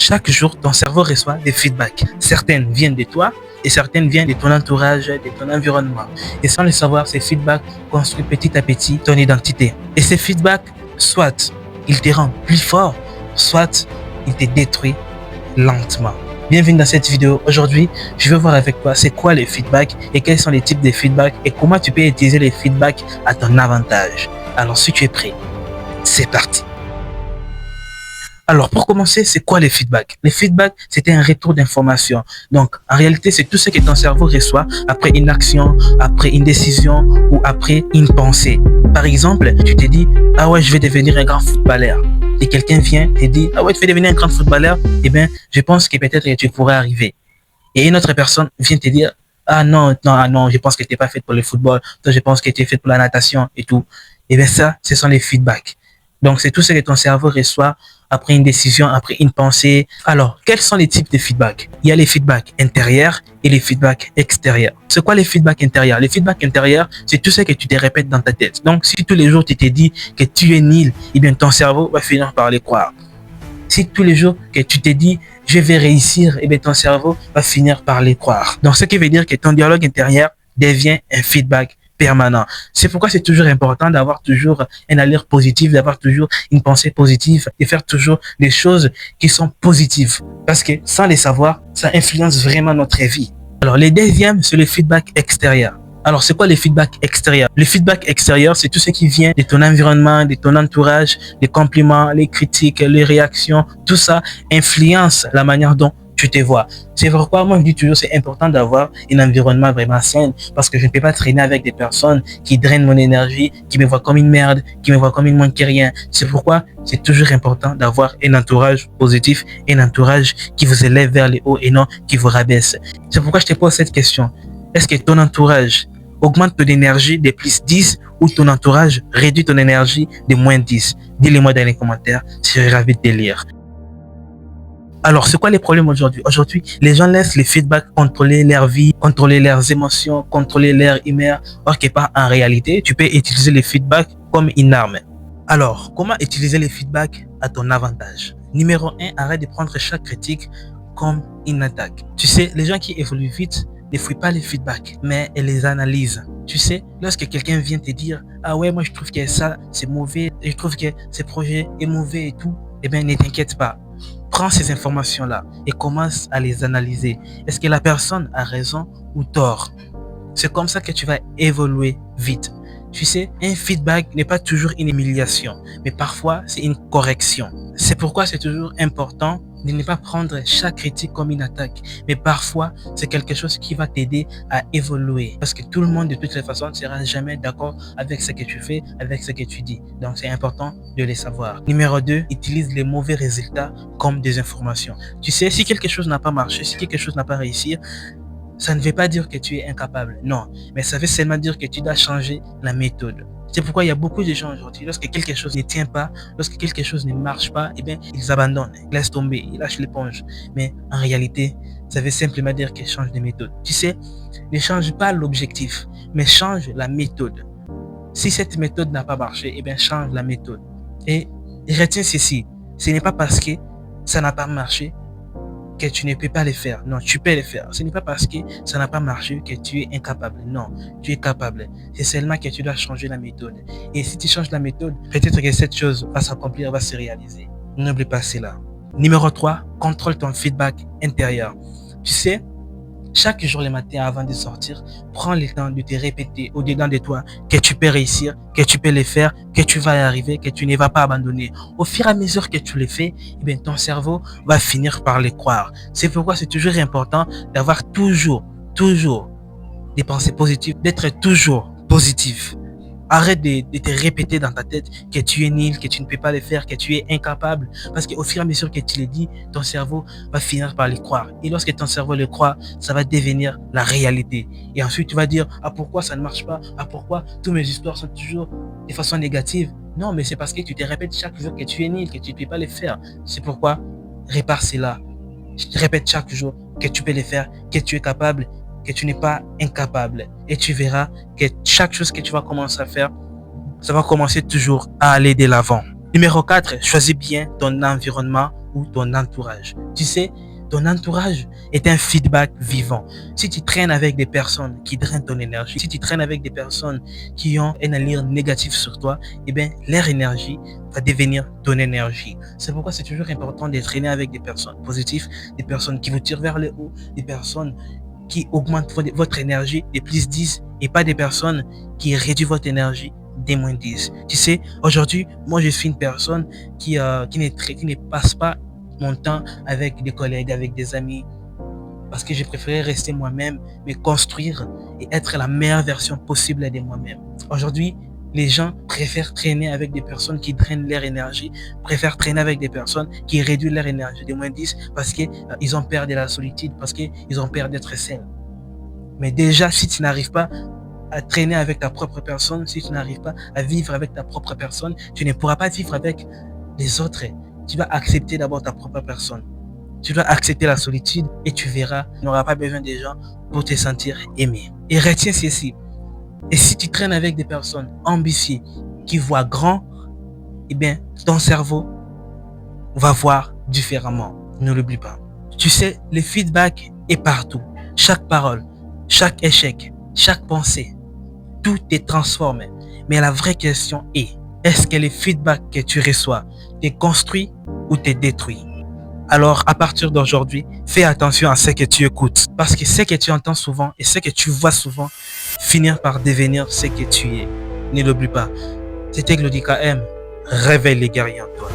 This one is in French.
chaque jour, ton cerveau reçoit des feedbacks. Certaines viennent de toi et certaines viennent de ton entourage, de ton environnement. Et sans le savoir, ces feedbacks construisent petit à petit ton identité. Et ces feedbacks, soit ils te rendent plus fort, soit ils te détruisent lentement. Bienvenue dans cette vidéo. Aujourd'hui, je vais voir avec toi c'est quoi les feedbacks et quels sont les types de feedbacks et comment tu peux utiliser les feedbacks à ton avantage. Alors, si tu es prêt, c'est parti. Alors, pour commencer, c'est quoi les feedbacks? Les feedbacks, c'était un retour d'information. Donc, en réalité, c'est tout ce que ton cerveau reçoit après une action, après une décision ou après une pensée. Par exemple, tu te dis, ah ouais, je vais devenir un grand footballeur. Et quelqu'un vient et dit, ah ouais, tu veux devenir un grand footballeur? Eh bien, je pense que peut-être que tu pourrais arriver. Et une autre personne vient te dire, ah non, je pense que tu n'es pas fait pour le football. Toi, je pense que tu es fait pour la natation et tout. Eh bien, ça, ce sont les feedbacks. Donc, c'est tout ce que ton cerveau reçoit après une décision, après une pensée. Alors, quels sont les types de feedbacks? Il y a les feedbacks intérieurs et les feedbacks extérieurs. C'est quoi les feedbacks intérieurs? Les feedbacks intérieurs, c'est tout ce que tu te répètes dans ta tête. Donc, si tous les jours tu te dis que tu es nul, eh bien, ton cerveau va finir par le croire. Si tous les jours que tu te dis je vais réussir, eh bien, ton cerveau va finir par le croire. Donc, ce qui veut dire que ton dialogue intérieur devient un feedback permanent. C'est pourquoi c'est toujours important d'avoir toujours un allure positif, d'avoir toujours une pensée positive et faire toujours des choses qui sont positives. Parce que sans les savoir, ça influence vraiment notre vie. Alors, le deuxième, c'est le feedback extérieur. Alors, c'est quoi le feedback extérieur? Le feedback extérieur, c'est tout ce qui vient de ton environnement, de ton entourage, les compliments, les critiques, les réactions. Tout ça influence la manière dont tu te vois. C'est pourquoi moi je dis toujours c'est important d'avoir un environnement vraiment sain parce que je ne peux pas traîner avec des personnes qui drainent mon énergie, qui me voient comme une merde, qui me voient comme une moins que rien. C'est pourquoi c'est toujours important d'avoir un entourage positif, un entourage qui vous élève vers le haut et non qui vous rabaisse. C'est pourquoi je te pose cette question. Est-ce que ton entourage augmente ton énergie de plus 10 ou ton entourage réduit ton énergie de moins 10? Dis-le-moi dans les commentaires, je serai ravi de te lire. Alors, c'est quoi les problèmes aujourd'hui? Aujourd'hui, les gens laissent les feedbacks contrôler leur vie, contrôler leurs émotions, contrôler leur humeur, or que pas en réalité, tu peux utiliser les feedbacks comme une arme. Alors, comment utiliser les feedbacks à ton avantage? Numéro 1, arrête de prendre chaque critique comme une attaque. Tu sais, les gens qui évoluent vite ne fouillent pas les feedbacks, mais elles les analysent. Tu sais, lorsque quelqu'un vient te dire « Ah ouais, moi je trouve que ça, c'est mauvais, je trouve que ce projet est mauvais et tout », eh bien, ne t'inquiète pas. Prends ces informations-là et commence à les analyser. Est-ce que la personne a raison ou tort? C'est comme ça que tu vas évoluer vite. Tu sais, un feedback n'est pas toujours une humiliation, mais parfois c'est une correction. C'est pourquoi c'est toujours important de ne pas prendre chaque critique comme une attaque, mais parfois c'est quelque chose qui va t'aider à évoluer. Parce que tout le monde de toutes les façons ne sera jamais d'accord avec ce que tu fais, avec ce que tu dis. Donc c'est important de le savoir. Numéro 2, utilise les mauvais résultats comme des informations. Tu sais, si quelque chose n'a pas marché, si quelque chose n'a pas réussi, ça ne veut pas dire que tu es incapable, non. Mais ça veut seulement dire que tu dois changer la méthode. C'est pourquoi il y a beaucoup de gens aujourd'hui, lorsque quelque chose ne tient pas, lorsque quelque chose ne marche pas, eh bien, ils abandonnent, ils laissent tomber, ils lâchent l'éponge. Mais en réalité, ça veut simplement dire qu'ils changent de méthode. Tu sais, ne change pas l'objectif, mais change la méthode. Si cette méthode n'a pas marché, eh bien, change la méthode. Et retiens ceci, ce n'est pas parce que ça n'a pas marché que tu ne peux pas le faire. Non, tu peux le faire. Ce n'est pas parce que ça n'a pas marché que tu es incapable. Non, tu es capable. C'est seulement que tu dois changer la méthode. Et si tu changes la méthode, peut-être que cette chose va s'accomplir, va se réaliser. N'oublie pas cela. Numéro 3, contrôle ton feedback intérieur. Tu sais, chaque jour le matin avant de sortir, prends le temps de te répéter au-dedans de toi que tu peux réussir, que tu peux le faire, que tu vas y arriver, que tu ne vas pas abandonner. Au fur et à mesure que tu le fais, eh bien, ton cerveau va finir par le croire. C'est pourquoi c'est toujours important d'avoir toujours des pensées positives, d'être toujours positif. Arrête de te répéter dans ta tête que tu es nul, que tu ne peux pas le faire, que tu es incapable. Parce qu'au fur et à mesure que tu le dis, ton cerveau va finir par le croire. Et lorsque ton cerveau le croit, ça va devenir la réalité. Et ensuite, tu vas dire, ah pourquoi ça ne marche pas? Ah pourquoi toutes mes histoires sont toujours de façon négative? Non, mais c'est parce que tu te répètes chaque jour que tu es nul, que tu ne peux pas le faire. C'est pourquoi, répare cela. Je te répète chaque jour que tu peux le faire, que tu es capable, que tu n'es pas incapable. Et tu verras que chaque chose que tu vas commencer à faire, ça va commencer toujours à aller de l'avant. Numéro 4, choisis bien ton environnement ou ton entourage. Tu sais, ton entourage est un feedback vivant. Si tu traînes avec des personnes qui drainent ton énergie, si tu traînes avec des personnes qui ont un allure négatif sur toi, eh bien, leur énergie va devenir ton énergie. C'est pourquoi c'est toujours important de traîner avec des personnes positives, des personnes qui vous tirent vers le haut, des personnes qui augmentent votre énergie des plus 10 et pas des personnes qui réduisent votre énergie des moins 10. Tu sais, aujourd'hui, moi, je suis une personne qui ne passe pas mon temps avec des collègues, avec des amis, parce que j'ai préféré rester moi-même, me construire et être la meilleure version possible de moi-même. Aujourd'hui, les gens préfèrent traîner avec des personnes qui drainent leur énergie, préfèrent traîner avec des personnes qui réduisent leur énergie de moins 10 parce qu'ils ont peur de la solitude, parce qu'ils ont peur d'être seuls. Mais déjà, si tu n'arrives pas à traîner avec ta propre personne, si tu n'arrives pas à vivre avec ta propre personne, tu ne pourras pas vivre avec les autres. Tu dois accepter d'abord ta propre personne. Tu dois accepter la solitude et tu verras, tu n'auras pas besoin des gens pour te sentir aimé. Et retiens ceci. Et si tu traînes avec des personnes ambitieuses qui voient grand, eh bien, ton cerveau va voir différemment. Ne l'oublie pas. Tu sais, le feedback est partout. Chaque parole, chaque échec, chaque pensée, tout est transformé. Mais la vraie question est-ce que le feedback que tu reçois te construit ou te détruit? Alors, à partir d'aujourd'hui, fais attention à ce que tu écoutes. Parce que ce que tu entends souvent et ce que tu vois souvent finir par devenir ce que tu es. Ne l'oublie pas. C'était Glody KM. Réveille les guerriers en toi.